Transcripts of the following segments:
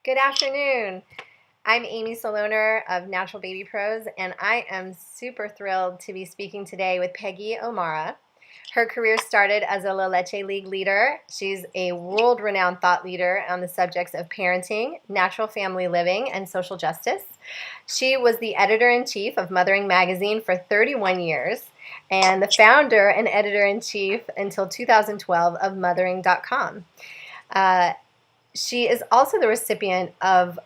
Good afternoon. I'm Amy Saloner of Natural Baby Pros, and I am super thrilled to be speaking today with Peggy O'Mara. Her career started as a La Leche League leader. She's a world-renowned thought leader on the subjects of parenting, natural family living, and social justice. She was the editor-in-chief of Mothering Magazine for 31 years and the founder and editor-in-chief until 2012 of Mothering.com. She is also the recipient of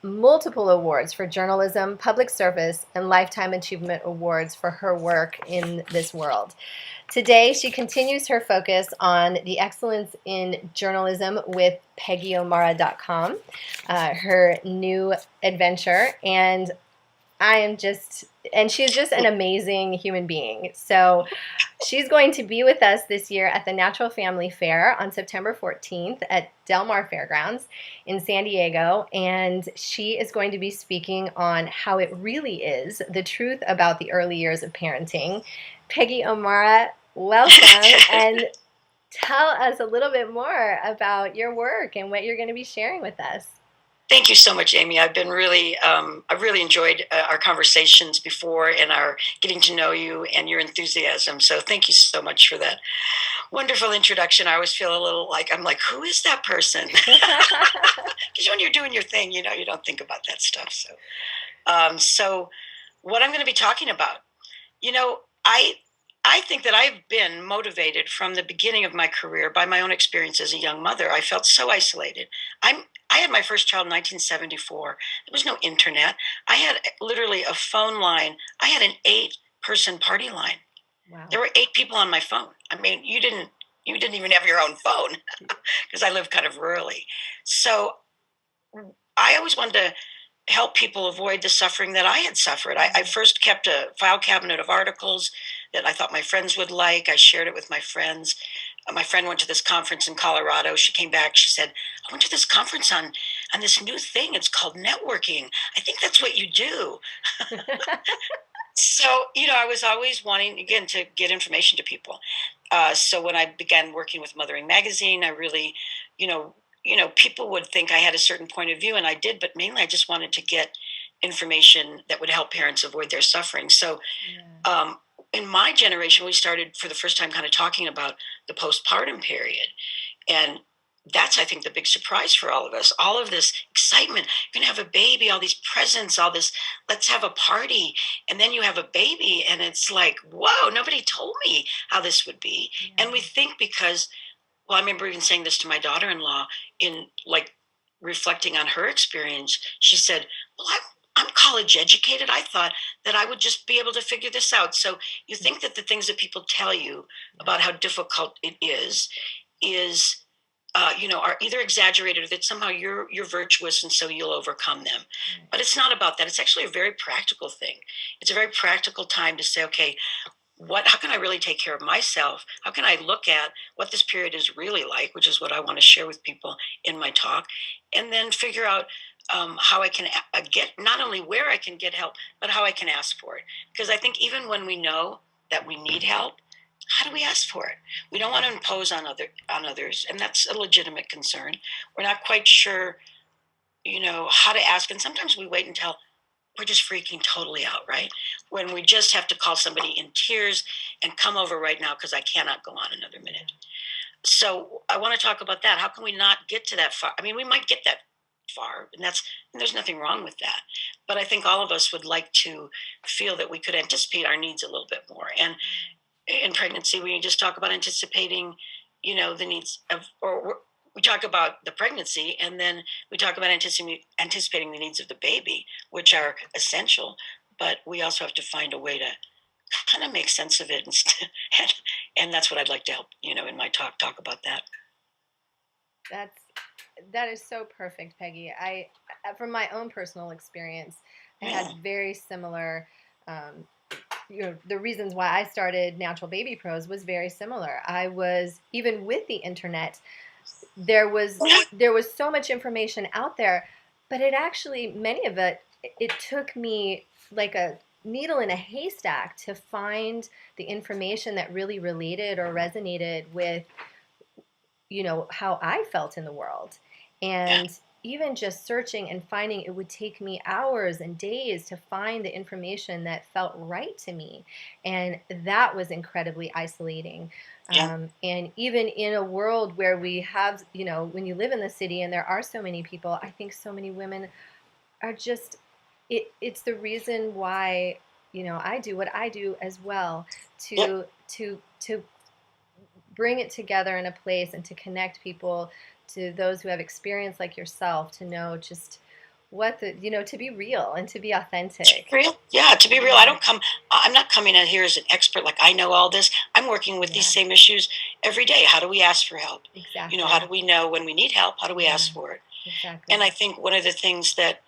multiple awards for journalism, public service, and Lifetime Achievement Awards for her work in this world. Today, she continues her focus on the excellence in journalism with PeggyO'Mara.com, her new adventure, and she's just an amazing human being. So she's going to be with us this year at the Natural Family Fair on September 14th at Del Mar Fairgrounds in San Diego. And she is going to be speaking on how it really is, the truth about the early years of parenting. Peggy O'Mara, welcome. And tell us a little bit more about your work and what you're going to be sharing with us. Thank you so much, Amy. I've really enjoyed our conversations before and our getting to know you and your enthusiasm. So thank you so much for that wonderful introduction. I always feel a little like, I'm like, who is that person? Because when you're doing your thing, you don't think about that stuff. So what I'm going to be talking about, I think that I've been motivated from the beginning of my career by my own experience as a young mother. I felt so isolated. I had my first child in 1974. There was no internet. I had literally a phone line. I had an 8-person party line. Wow. There were 8 people on my phone. I mean, you didn't even have your own phone because I live kind of rurally. So I always wanted to help people avoid the suffering that I had suffered. I first kept a file cabinet of articles that I thought my friends would like. I shared it with my friends. My friend went to this conference in Colorado. She came back. She said, I went to this conference on this new thing. It's called networking. I think that's what you do. So, I was always wanting, again, to get information to people. So when I began working with Mothering Magazine, I really, people would think I had a certain point of view, and I did, but mainly I just wanted to get information that would help parents avoid their suffering. So in my generation, we started for the first time kind of talking about the postpartum period. And that's, I think, the big surprise for all of us. All of this excitement, you're going to have a baby, all these presents, all this, let's have a party. And then you have a baby, and it's like, whoa, nobody told me how this would be. Yeah. And we think because, well, I remember even saying this to my daughter-in-law in like reflecting on her experience. She said, well, I'm college educated. I thought that I would just be able to figure this out. So you think that the things that people tell you about how difficult it is, are either exaggerated or that somehow you're virtuous and so you'll overcome them. But it's not about that. It's actually a very practical thing. It's a very practical time to say, okay, how can I really take care of myself? How can I look at what this period is really like, which is what I want to share with people in my talk, and then figure out how I can get, not only where I can get help, but how I can ask for it. Because I think even when we know that we need help, how do we ask for it? We don't want to impose on others, and that's a legitimate concern. We're not quite sure, how to ask, and sometimes we wait until we're just freaking totally out, right? When we just have to call somebody in tears and come over right now because I cannot go on another minute. So I want to talk about that. How can we not get to that far? I mean, we might get that far, and there's nothing wrong with that. But I think all of us would like to feel that we could anticipate our needs a little bit more. And in pregnancy, we just talk about anticipating, the needs of, or we talk about the pregnancy, and then we talk about anticipating the needs of the baby, which are essential. But we also have to find a way to kind of make sense of it, and that's what I'd like to help, in my talk about that. That is so perfect, Peggy. From my own personal experience, I had very similar. The reasons why I started Natural Baby Pros was very similar. I was, even with the internet, there was so much information out there, but many of it took me like a needle in a haystack to find the information that really related or resonated with, how I felt in the world. And even just searching and finding, it would take me hours and days to find the information that felt right to me. And that was incredibly isolating. Yeah. And even in a world where we have, when you live in the city and there are so many people, I think so many women are just, it's the reason why, I do what I do as well, Yep. to bring it together in a place and to connect people to those who have experience like yourself, to know just to be real and to be authentic. Real? Yeah, to be real. Yeah, I'm not coming in here as an expert, like I know all this. I'm working with these yeah, same issues every day. How do we ask for help? How exactly. do we know when we need help? How do we Yeah, ask for it? And exactly. I think one of the things that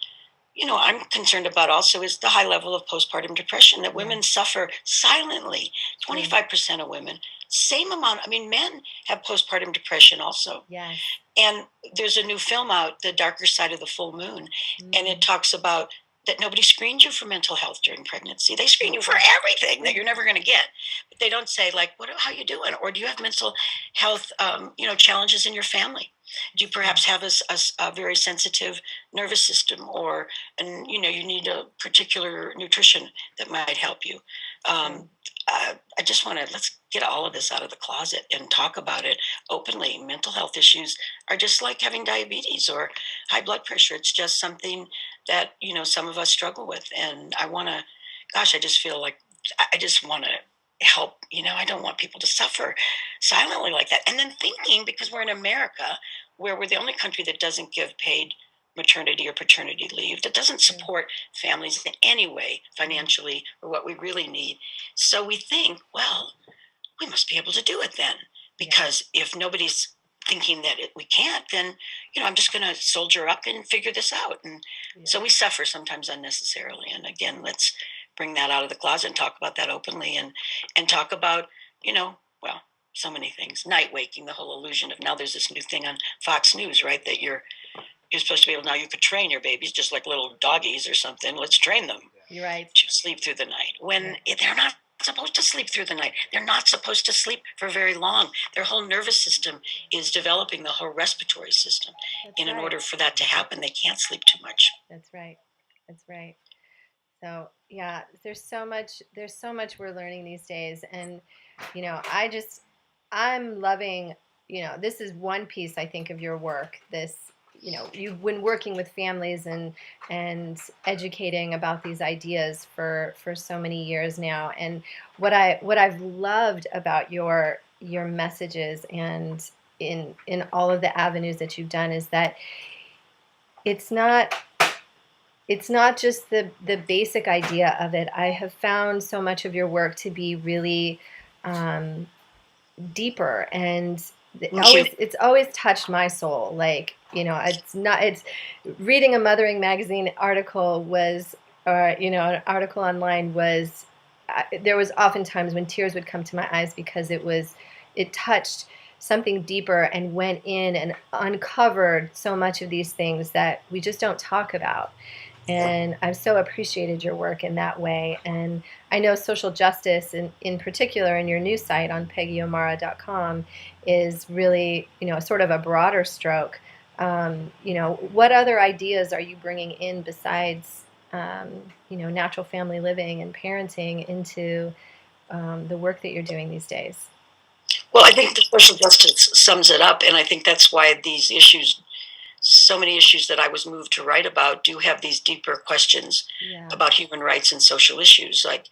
I'm concerned about also is the high level of postpartum depression that Yeah, women suffer silently. true. 25% of women, same amount. I mean, men have postpartum depression also. Yes. And there's a new film out, The Darker Side of the Full Moon, and it Mm. talks about that nobody screens you for mental health during pregnancy. They screen you for Mhm. everything that you're never going to get, but they don't say like, "What? How you doing?" Or do you have mental health, challenges in your family? Do you That's right. perhaps have a very sensitive nervous system, or and you need a particular nutrition that might help you? True. Um, I just want to let's get all of this out of the closet and talk about it openly. Mental health issues are just like having diabetes or high blood pressure. It's just something that some of us struggle with, and I want to. Gosh, I just feel like I just want to help. I don't want people to suffer silently like that. And then thinking because we're in America, where we're the only country that doesn't give paid maternity or paternity leave, that doesn't True. support families in any way Yeah. financially or what we really need. So we think, well, we must be able to do it then. Yeah. Because if nobody's thinking that we can't, then, I'm just going to soldier up and figure this out. And Yeah. so we suffer sometimes unnecessarily. And again, let's bring that out of the closet and talk about that openly and talk about, well, so many things. Night waking, the whole illusion of now there's this new thing on Fox News, right? That you're supposed to be able now you could train your babies just like little doggies or something. Let's train them You're right. to sleep through the night Yeah. when they're not supposed to sleep through the night. They're not supposed to sleep for very long. Their whole nervous system is developing, the whole respiratory system. That's And in right. order for that to happen, they can't sleep too much. That's right. That's right. So yeah, there's so much we're learning these days, and I just I'm loving. This is one piece I think of your work. This, you've been working with families and educating about these ideas for so many years now, and what I've loved about your messages and in all of the avenues that you've done is that it's not it's not just the basic idea of it. I have found so much of your work to be really um, deeper, and Thank you. it's always touched my soul. Like, it's reading a Mothering magazine article was, or an article online was. There was oftentimes when tears would come to my eyes because it touched something deeper and went in and uncovered so much of these things that we just don't talk about. And I've so appreciated your work in that way. And I know social justice, in particular, in your new site on PeggyO'Mara.com, is really, sort of a broader stroke. What other ideas are you bringing in besides, natural family living and parenting into the work that you're doing these days? Well, I think the social justice sums it up. And I think that's why these issues, so many issues that I was moved to write about, do have these deeper questions Yeah, about human rights and social issues. Like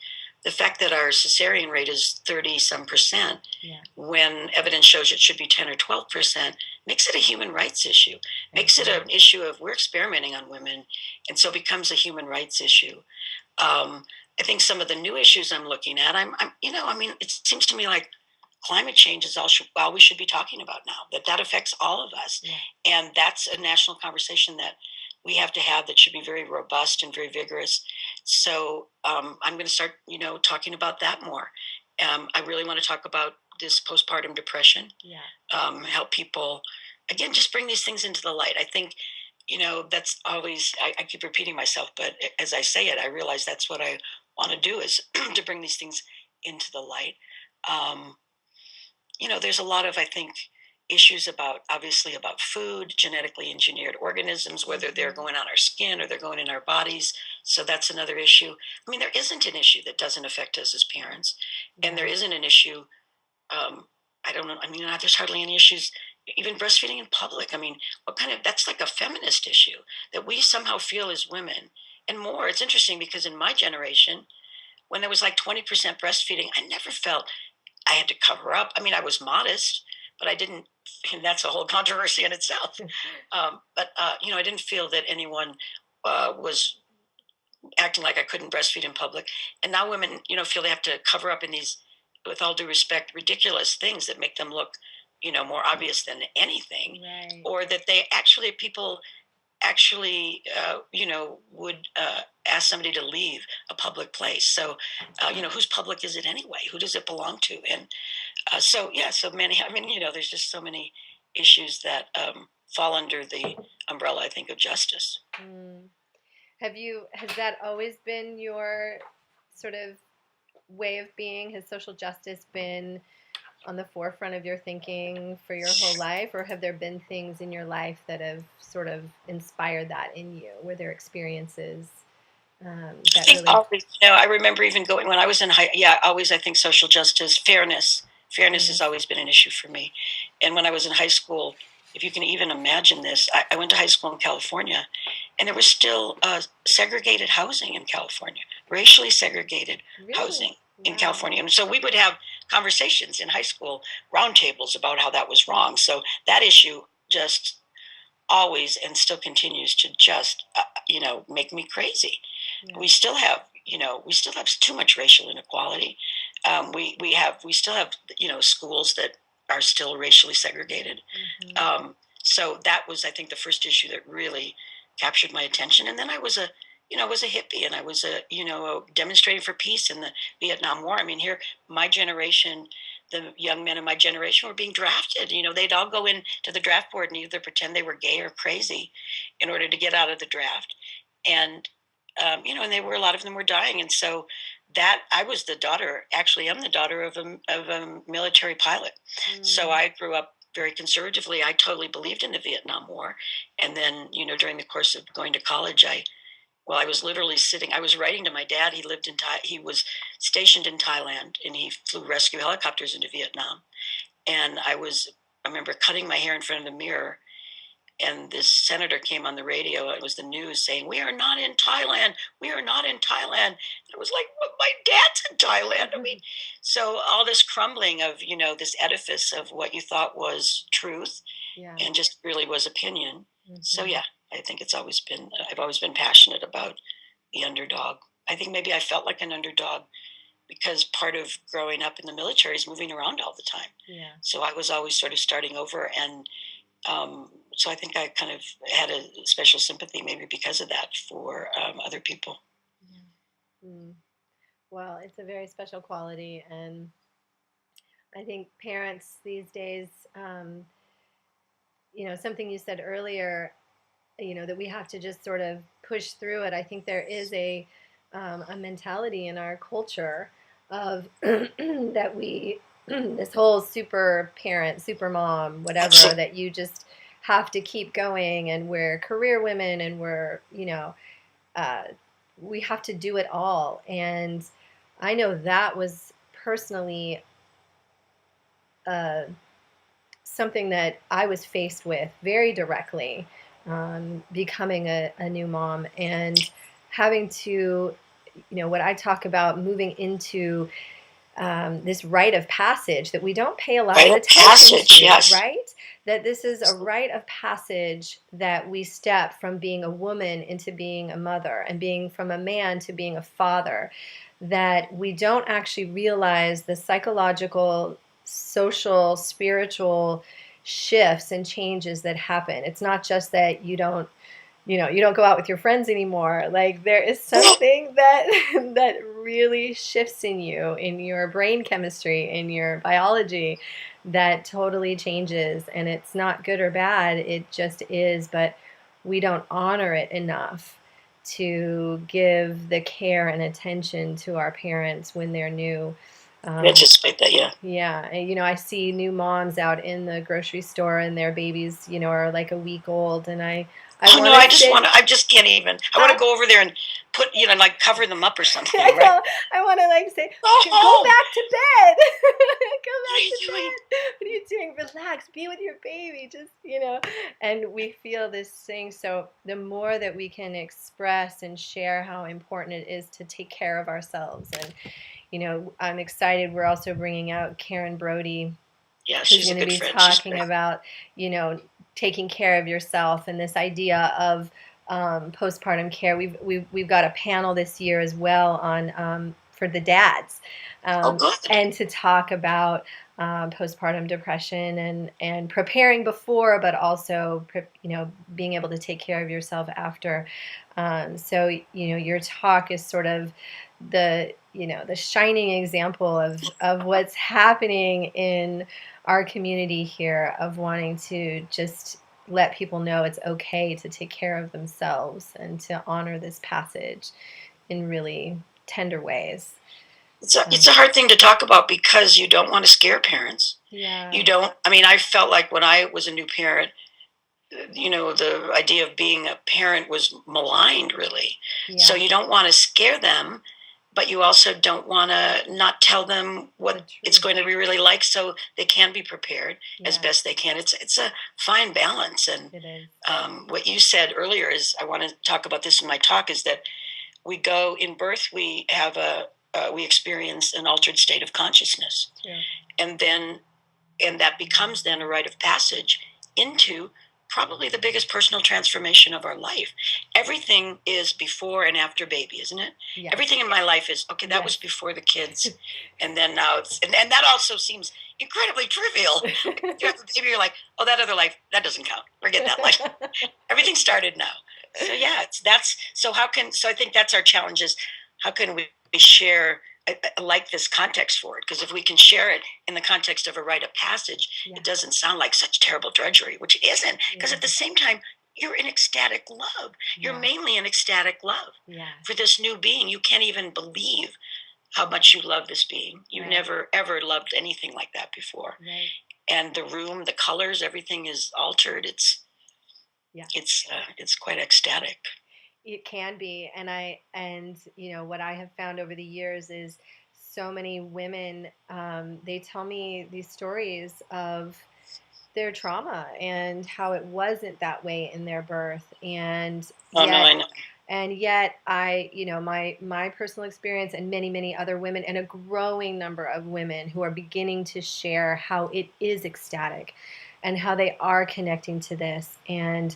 the fact that our cesarean rate is 30 some percent yeah, when evidence shows it should be 10 or 12% makes it a human rights issue, makes it an absolutely. issue of we're experimenting on women. And so it becomes a human rights issue. I think some of the new issues I'm looking at, it seems to me like climate change is all we should be talking about now. That affects all of us, Yeah, and that's a national conversation that we have to have. That should be very robust and very vigorous. So I'm going to start, talking about that more. I really want to talk about this postpartum depression. yeah, Help people again, just bring these things into the light. I think that's always I keep repeating myself, but as I say it, I realize that's what I want to do is to bring these things into the light. Um, there's a lot of, I think, issues about, obviously, about food, genetically engineered organisms, whether they're going on our skin or they're going in our bodies. So that's another issue. I mean, there isn't an issue that doesn't affect us as parents, and there isn't an issue. I don't know. I mean, there's hardly any issues, even breastfeeding in public. I mean, what kind of, that's like a feminist issue that we somehow feel as women and more. It's interesting because in my generation, when there was like 20% breastfeeding, I never felt I had to cover up. I mean, I was modest, but I didn't, and that's a whole controversy in itself. I didn't feel that anyone was acting like I couldn't breastfeed in public. And now women, feel they have to cover up in these, with all due respect, ridiculous things that make them look, more obvious than anything, Right. or that they actually, people actually, would ask somebody to leave a public place. So, whose public is it anyway? Who does it belong to? And so many, I mean, there's just so many issues that fall under the umbrella, I think, of justice. Mm. Has that always been your sort of way of being? Has social justice been on the forefront of your thinking for your whole life, or have there been things in your life that have sort of inspired that in you? Were there experiences that really? Always, I remember even going when I was in high. Yeah, always. I think social justice, fairness has always been an issue for me. And when I was in high school, if you can even imagine this, I went to high school in California, and there was still segregated housing in California, racially segregated housing in California. And so we would have conversations in high school, roundtables about how that was wrong. So that issue just always and still continues to just, make me crazy. Yeah. We still have too much racial inequality. We still have, schools that are still racially segregated. Mm-hmm. So that was, I think, the first issue that really captured my attention. And then I was a hippie, and I was demonstrating for peace in the Vietnam War. I mean, here, my generation, the young men of my generation were being drafted. They'd all go into the draft board and either pretend they were gay or crazy in order to get out of the draft. And, and a lot of them were dying. And so that I was the daughter, actually, I'm the daughter of a military pilot. Mm. So I grew up very conservatively. I totally believed in the Vietnam War. And then, during the course of going to college, I was literally I was writing to my dad. He was stationed in Thailand, and he flew rescue helicopters into Vietnam. And I remember cutting my hair in front of the mirror, and this senator came on the radio. It was the news saying, "We are not in Thailand. We are not in Thailand." And it was like, well, my dad's in Thailand. I mean, so all this crumbling of, this edifice of what you thought was truth, and just really was opinion. Mm-hmm. So, yeah. I think I've always been passionate about the underdog. I think maybe I felt like an underdog because part of growing up in the military is moving around all the time. Yeah. So I was always sort of starting over. And so I think I kind of had a special sympathy maybe because of that for other people. Yeah. Mm. Well, it's a very special quality. And I think parents these days, something you said earlier, that we have to just sort of push through it. I think there is a mentality in our culture of that we, this whole super parent, super mom, whatever, that you just have to keep going, and we're career women, and we're, we have to do it all. And I know that was personally something that I was faced with very directly. Becoming a new mom and having to, what I talk about, moving into this rite of passage that we don't pay a lot of attention to, yes. Right? That this is a rite of passage that we step from being a woman into being a mother, and being from a man to being a father, that we don't actually realize the psychological, social, spiritual shifts and changes that happen. It's not just that you don't go out with your friends anymore. Like, there is something that really shifts in you, in your brain chemistry, in your biology, that totally changes. And it's not good or bad. It just is. But we don't honor it enough to give the care and attention to our parents when they're new. Anticipate that, yeah. Yeah, and I see new moms out in the grocery store, and their babies, are like a week old, and I Oh no, want to sit. I just can't even. I want to go over there and put, like cover them up or I something, right? know. I want to like say, Go go home. back to bed. Go What are back you to doing? bed. What are you doing? Relax. Be with your baby. Just. And we feel this thing. So the more that we can express and share how important it is to take care of ourselves. And, I'm excited. We're also bringing out Karen Brody, Yeah, who's she's a going to good be friend. She's talking great. about, taking care of yourself and this idea of postpartum care. We've got a panel this year as well on for the dads, Oh, good. and to talk about postpartum depression and preparing before, but also being able to take care of yourself after. So your talk is sort of the shining example of what's happening in our community here, of wanting to just let people know it's okay to take care of themselves and to honor this passage in really tender ways. It's a hard thing to talk about because you don't want to scare parents. Yeah. You don't. I mean, I felt like when I was a new parent, the idea of being a parent was maligned, really. Yeah. So you don't want to scare them, but you also don't want to not tell them what it's going to be really like, so they can be prepared as best they can. It's a fine balance. And It is. What you said earlier is, I want to talk about this in my talk, is that we go in birth, we have we experience an altered state of consciousness, and that becomes then a rite of passage into probably the biggest personal transformation of our life. Everything is before and after baby, isn't it? Yes. Everything in my life is, okay, that was before the kids. And then now and that also seems incredibly trivial. You have the baby, you're like, oh, that other life, that doesn't count. Forget that life. Everything started now. So yeah, so I think that's our challenge, is how can we share, I like this context for it, because if we can share it in the context of a rite of passage, it doesn't sound like such terrible drudgery, which it isn't, because at the same time, you're in ecstatic love. You're mainly in ecstatic love for this new being. You can't even believe how much you love this being. You never, ever loved anything like that before. And the room, the colors, everything is altered. It's quite ecstatic. It can be, and what I have found over the years is so many women, they tell me these stories of their trauma and how it wasn't that way in their birth, and yet my personal experience, and many other women, and a growing number of women who are beginning to share how it is ecstatic and how they are connecting to this. And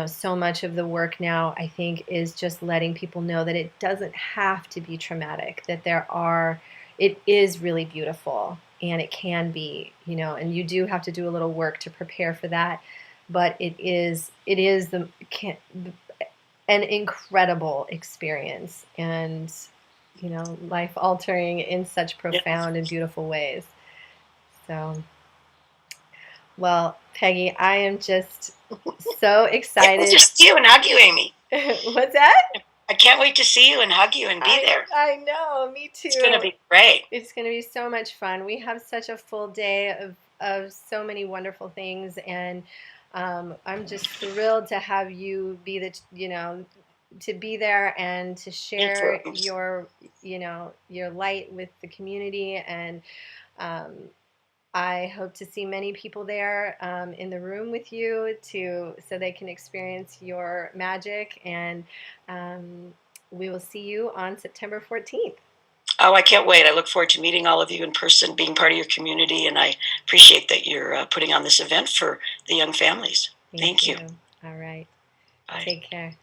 so much of the work now, I think, is just letting people know that it doesn't have to be traumatic, that it is really beautiful, and it can be, and you do have to do a little work to prepare for that, but it is an incredible experience, and, life altering in such profound and beautiful ways. So, well, Peggy, I am just so excited. It's just you and hug you, Amy. What's that? I can't wait to see you and hug you and be there. I know, me too. It's going to be great. It's going to be so much fun. We have such a full day of so many wonderful things, and I'm just thrilled to have you be to be there and to share your light with the community. And I hope to see many people there in the room with you, so they can experience your magic. And we will see you on September 14th. Oh, I can't wait. I look forward to meeting all of you in person, being part of your community, and I appreciate that you're putting on this event for the young families. Thank you. All right. Bye. Take care.